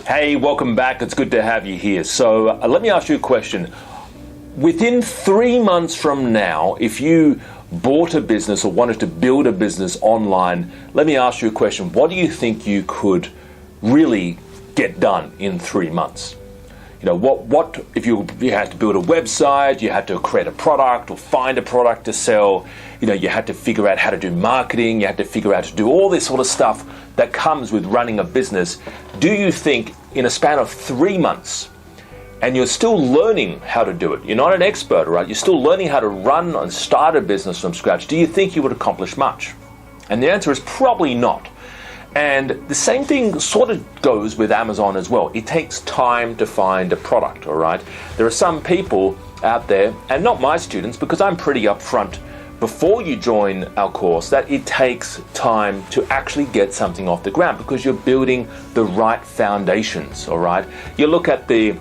Hey, welcome back. It's good to have you here. So let me ask you a question. Within 3 months from now, if you bought a business or wanted to build a business online, let me ask you a question. What do you think you could really get done in 3 months? You know, what if you had to build a website, you had to create a product or find a product to sell, you know, you had to figure out how to do marketing, you had to figure out how to do all this sort of stuff that comes with running a business. Do you think in a span of 3 months, and you're still learning how to do it, you're not an expert, right? You're still learning how to run and start a business from scratch, do you think you would accomplish much? And the answer is probably not. And the same thing sort of goes with Amazon as well. It takes time to find a product, all right? There are some people out there, and not my students, because I'm pretty upfront before you join our course, that it takes time to actually get something off the ground because you're building the right foundations, all right? You look at the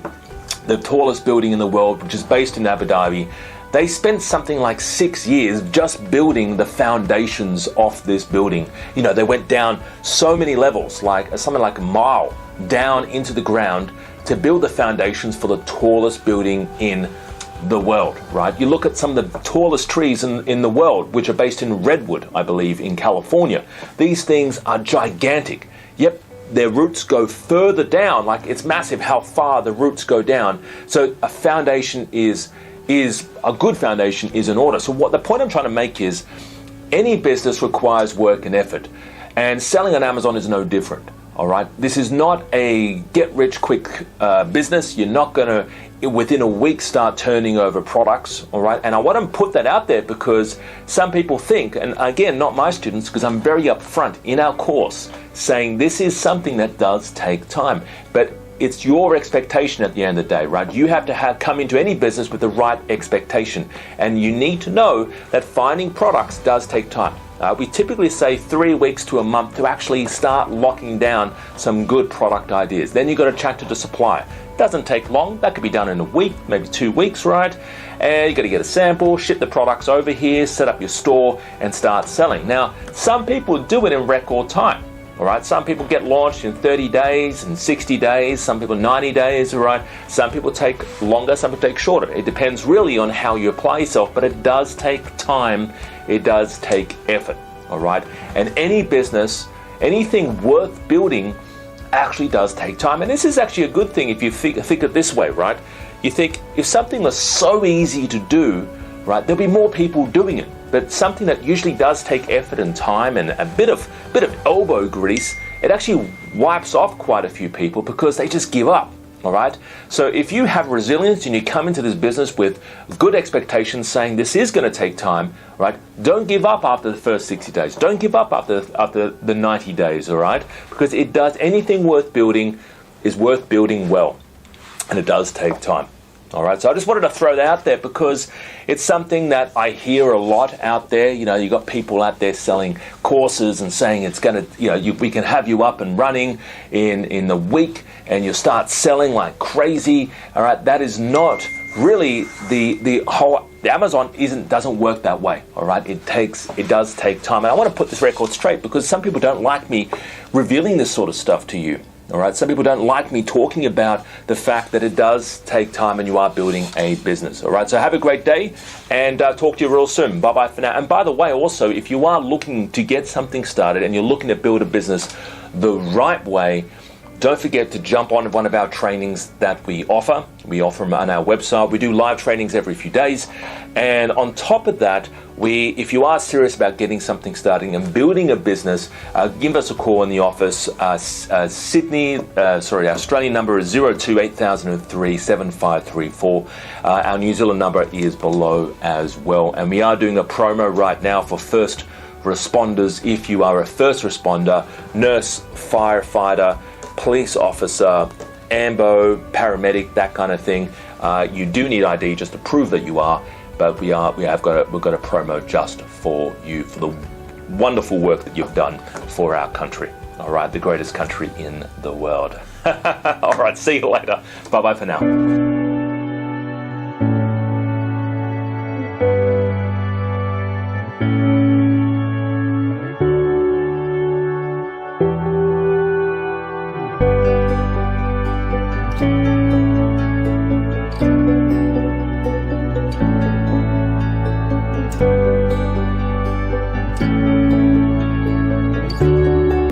tallest building in the world, which is based in Abu Dhabi. They spent something like 6 years just building the foundations of this building. You know, they went down so many levels, like something like a mile down into the ground to build the foundations for the tallest building in the world, right? You look at some of the tallest trees in the world, which are based in Redwood, I believe, in California. These things are gigantic. Yep, their roots go further down, like it's massive how far the roots go down. So a foundation is a good foundation is in order. So what the point I'm trying to make is any business requires work and effort, and selling on Amazon is no different. All right, this is not a get rich quick business. You're not going to within a week start turning over products. All right, and I want to put that out there because some people think, and again, not my students, because I'm very upfront in our course saying this is something that does take time, but it's your expectation at the end of the day, right? You have to come into any business with the right expectation. And you need to know that finding products does take time. We typically say 3 weeks to a month to actually start locking down some good product ideas. Then you've got to chat to the supplier. Doesn't take long. That could be done in a week, maybe 2 weeks, right? And you got to get a sample, ship the products over here, set up your store and start selling. Now, some people do it in record time. All right, some people get launched in 30 days and 60 days, some people 90 days, all right? Some people take longer, some people take shorter. It depends really on how you apply yourself, but it does take time, it does take effort, all right? And any business, anything worth building actually does take time. And this is actually a good thing if you think it this way, right? You think if something was so easy to do, right, there'll be more people doing it. But something that usually does take effort and time and a bit of elbow grease, it actually wipes off quite a few people because they just give up, all right? So if you have resilience and you come into this business with good expectations saying this is going to take time, right? Don't give up after the first 60 days. Don't give up after the 90 days, all right? Because it does, anything worth building is worth building well, and it does take time. All right, so I just wanted to throw that out there because it's something that I hear a lot out there. You know, you got people out there selling courses and saying it's going to, you know, we can have you up and running in the week and you start selling like crazy. All right, that is not really the Amazon doesn't work that way. All right, it does take time, and I want to put this record straight because some people don't like me revealing this sort of stuff to you. All right, some people don't like me talking about the fact that it does take time and you are building a business. All right, so have a great day and talk to you real soon. Bye-bye for now. And by the way, also, if you are looking to get something started and you're looking to build a business the right way, don't forget to jump on one of our trainings that we offer. We offer them on our website. We do live trainings every few days. And on top of that, if you are serious about getting something starting and building a business, give us a call in the office. Australian number is 028003 7534. Our New Zealand number is below as well. And we are doing a promo right now for first responders. If you are a first responder, nurse, firefighter, police officer, AMBO, paramedic, that kind of thing, you do need ID just to prove that you are. But we've got a promo just for you for the wonderful work that you've done for our country. All right, the greatest country in the world. All right, see you later. Bye-bye for now.